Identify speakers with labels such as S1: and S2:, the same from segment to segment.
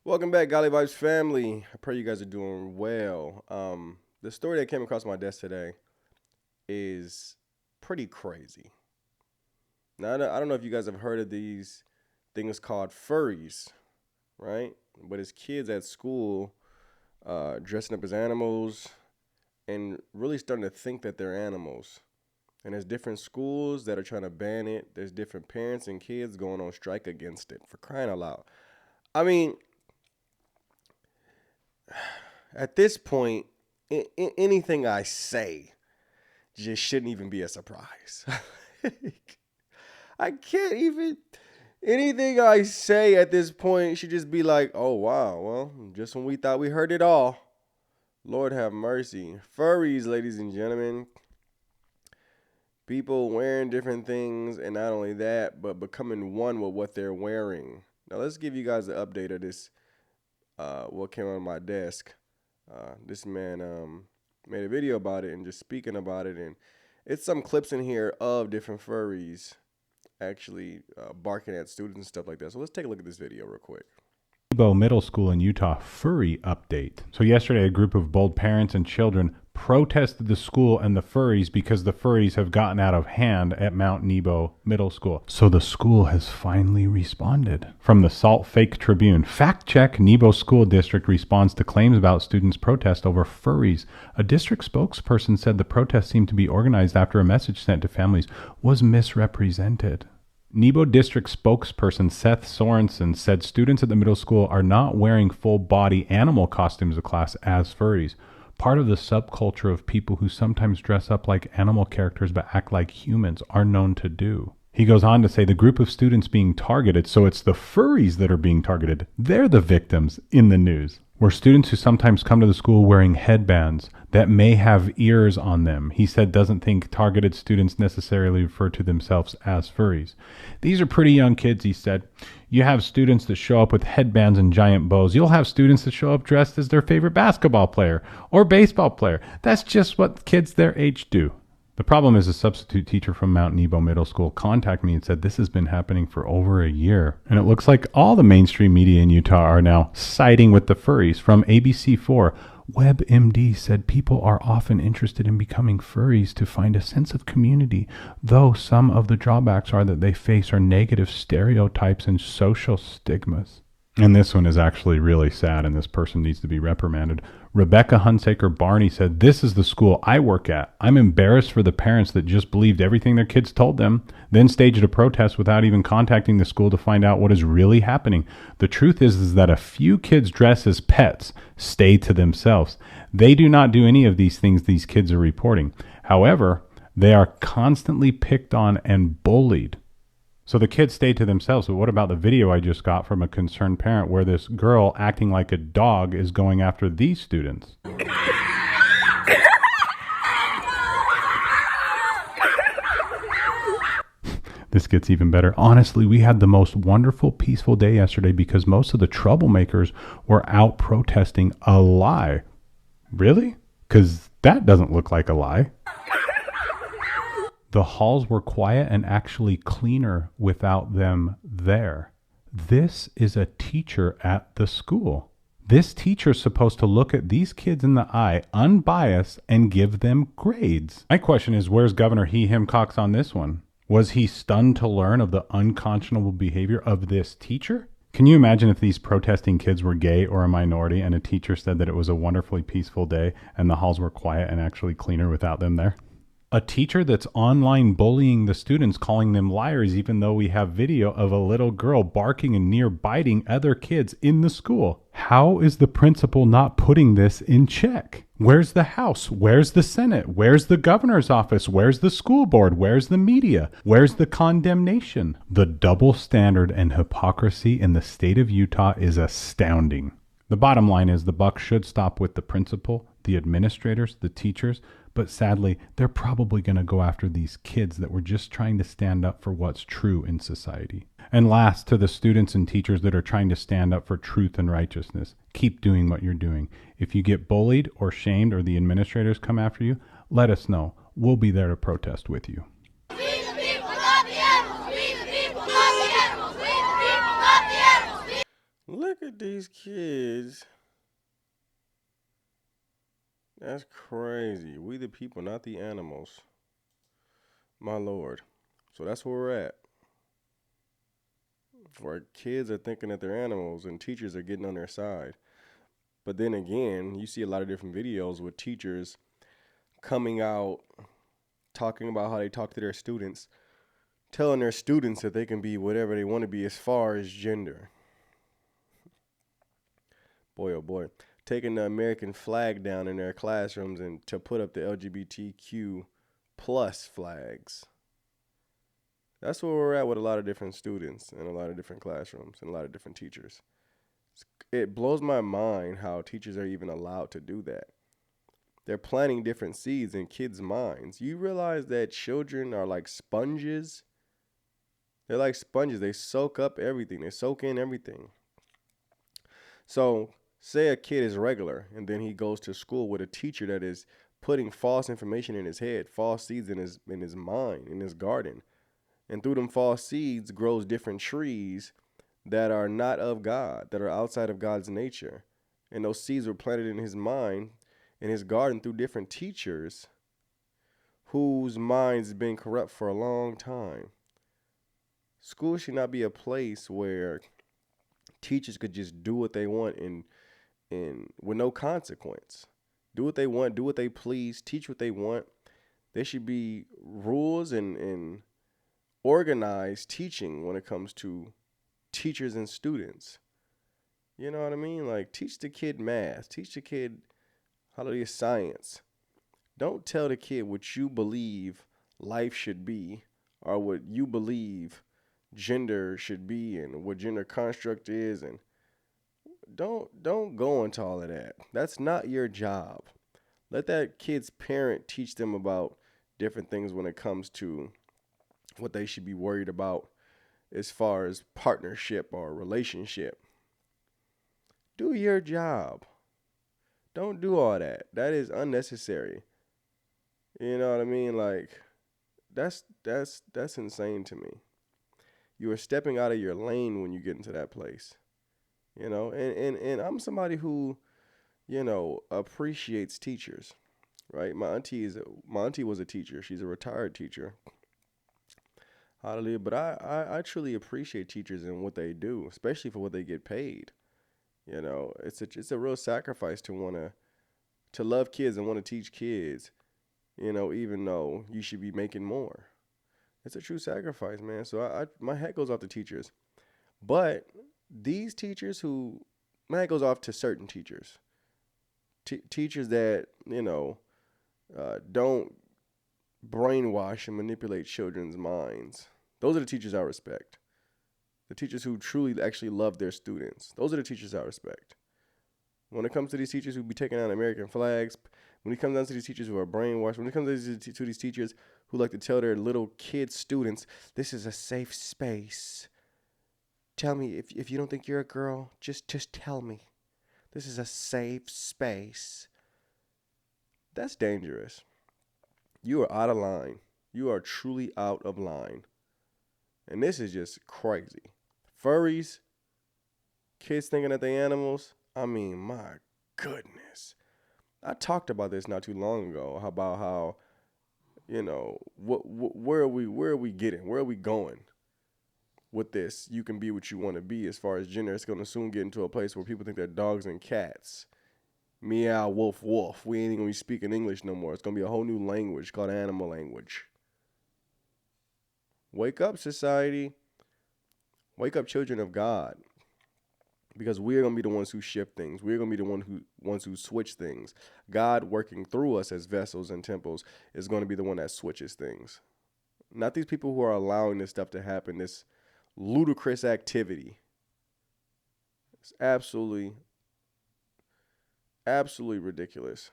S1: Welcome back, Golly Vibes family. I pray you guys are doing well. The story that came across my desk today is pretty crazy. Now, I don't know if you guys have heard of these things called furries, right? But it's kids at school dressing up as animals and really starting to think that they're animals. And there's different schools that are trying to ban it. There's different parents and kids going on strike against it, for crying out loud. I mean, at this point, anything I say just shouldn't even be a surprise. I can't even. Anything I say at this point should just be like, oh, wow, well, just when we thought we heard it all. Lord have mercy. Furries, ladies and gentlemen. People wearing different things, and not only that, but becoming one with what they're wearing. Now, let's give you guys an update of this, what came on my desk. This man made a video about it and just speaking about it, and it's some clips in here of different furries actually barking at students and stuff like that. So let's take a look at this video real quick.
S2: Middle School in Utah furry update. So yesterday, a group of bold parents and children protested the school and the furries because the furries have gotten out of hand at Mount Nebo Middle School. So the school has finally responded. From the Salt Lake Tribune, fact check, Nebo School District responds to claims about students' protest over furries. A district spokesperson said the protest seemed to be organized after a message sent to families was misrepresented. Nebo District spokesperson Seth Sorensen said students at the middle school are not wearing full-body animal costumes to class as furries, part of the subculture of people who sometimes dress up like animal characters but act like humans are known to do. He goes on to say the group of students being targeted, so it's the furries that are being targeted. They're the victims in the news. Were students who sometimes come to the school wearing headbands that may have ears on them. He said doesn't think targeted students necessarily refer to themselves as furries. These are pretty young kids, he said. You have students that show up with headbands and giant bows. You'll have students that show up dressed as their favorite basketball player or baseball player. That's just what kids their age do. The problem is a substitute teacher from Mount Nebo Middle School contacted me and said this has been happening for over a year. And it looks like all the mainstream media in Utah are now siding with the furries. From ABC4, WebMD said people are often interested in becoming furries to find a sense of community, though some of the drawbacks are that they face are negative stereotypes and social stigmas. And this one is actually really sad, and this person needs to be reprimanded. Rebecca Hunsaker Barney said, this is the school I work at. I'm embarrassed for the parents that just believed everything their kids told them, then staged a protest without even contacting the school to find out what is really happening. The truth is that a few kids dress as pets stay to themselves. They do not do any of these things these kids are reporting. However, they are constantly picked on and bullied. So the kids stay to themselves, but what about the video I just got from a concerned parent where this girl acting like a dog is going after these students? This gets even better. Honestly, we had the most wonderful, peaceful day yesterday because most of the troublemakers were out protesting a lie. Really? Because that doesn't look like a lie. The halls were quiet and actually cleaner without them there. This is a teacher at the school. This teacher's supposed to look at these kids in the eye, unbiased, and give them grades. My question is, where's Governor He/Him Cox on this one? Was he stunned to learn of the unconscionable behavior of this teacher? Can you imagine if these protesting kids were gay or a minority and a teacher said that it was a wonderfully peaceful day and the halls were quiet and actually cleaner without them there? A teacher that's online bullying the students, calling them liars, even though we have video of a little girl barking and near biting other kids in the school. How is the principal not putting this in check? Where's the House? Where's the Senate? Where's the governor's office? Where's the school board? Where's the media? Where's the condemnation? The double standard and hypocrisy in the state of Utah is astounding. The bottom line is the buck should stop with the principal, the administrators, the teachers, but sadly, they're probably going to go after these kids that were just trying to stand up for what's true in society. And last, to the students and teachers that are trying to stand up for truth and righteousness, keep doing what you're doing. If you get bullied or shamed or the administrators come after you, let us know. We'll be there to protest with you. We the people, not the animals. We the people, not the animals. We the people, not the animals.
S1: Look at these kids. That's crazy. We the people, not the animals. My lord. So that's where we're at. Where kids are thinking that they're animals and teachers are getting on their side. But then again, you see a lot of different videos with teachers coming out talking about how they talk to their students, telling their students that they can be whatever they want to be as far as gender. Boy, oh boy. Taking the American flag down in their classrooms and to put up the LGBTQ plus flags. That's where we're at with a lot of different students and a lot of different classrooms and a lot of different teachers. It blows my mind how teachers are even allowed to do that. They're planting different seeds in kids' minds. You realize that children are like sponges? They're like sponges. They soak up everything, they soak in everything. So, say a kid is regular and then he goes to school with a teacher that is putting false information in his head, false seeds in his mind, in his garden. And through them false seeds grows different trees that are not of God, that are outside of God's nature. And those seeds were planted in his mind, in his garden through different teachers whose minds have been corrupt for a long time. School should not be a place where teachers could just do what they want and with no consequence. Do what they want, do what they please, teach what they want. There should be rules and organized teaching when it comes to teachers and students. You know what I mean? Like, teach the kid math, teach the kid how to do science. Don't tell the kid what you believe life should be or what you believe gender should be and what gender construct is, and don't go into all of that. That's not your job. Let that kid's parent teach them about different things when it comes to what they should be worried about as far as partnership or relationship. Do your job. Don't do all that. That is unnecessary. You know what I mean? Like, that's insane to me. You are stepping out of your lane when you get into that place. And I'm somebody who, appreciates teachers, right? My auntie was a teacher. She's a retired teacher. Hallelujah. But I truly appreciate teachers and what they do, especially for what they get paid. It's a real sacrifice to to love kids and want to teach kids, even though you should be making more. It's a true sacrifice, man. So my hat goes off to teachers. But these teachers my hat goes off to certain teachers. Teachers that, don't brainwash and manipulate children's minds. Those are the teachers I respect. The teachers who truly actually love their students. Those are the teachers I respect. When it comes to these teachers who be taking out American flags, when it comes down to these teachers who are brainwashed, when it comes to these teachers who like to tell their little kid students, this is a safe space. Tell me if you don't think you're a girl, just tell me. This is a safe space. That's dangerous. You are out of line. You are truly out of line. And this is just crazy. Furries, kids thinking that they animals. I mean, my goodness. I talked about this not too long ago about how, where are we getting? Where are we going with this? You can be what you want to be as far as gender. It's going to soon get into a place where people think they're dogs and cats. Meow, wolf, wolf. We ain't even going to be speaking English no more. It's going to be a whole new language called animal language. Wake up, society. Wake up, children of God. Because we're going to be the ones who shift things. We're going to be the ones who switch things. God working through us as vessels and temples is going to be the one that switches things. Not these people who are allowing this stuff to happen, this ludicrous activity. It's absolutely, absolutely ridiculous.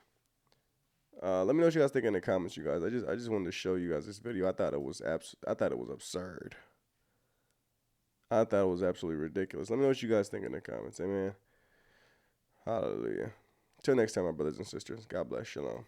S1: Let me know what you guys think in the comments, you guys. I just wanted to show you guys this video. I thought it was absurd. I thought it was absolutely ridiculous. Let me know what you guys think in the comments. Amen. Hallelujah. Till next time, my brothers and sisters. God bless. Shalom.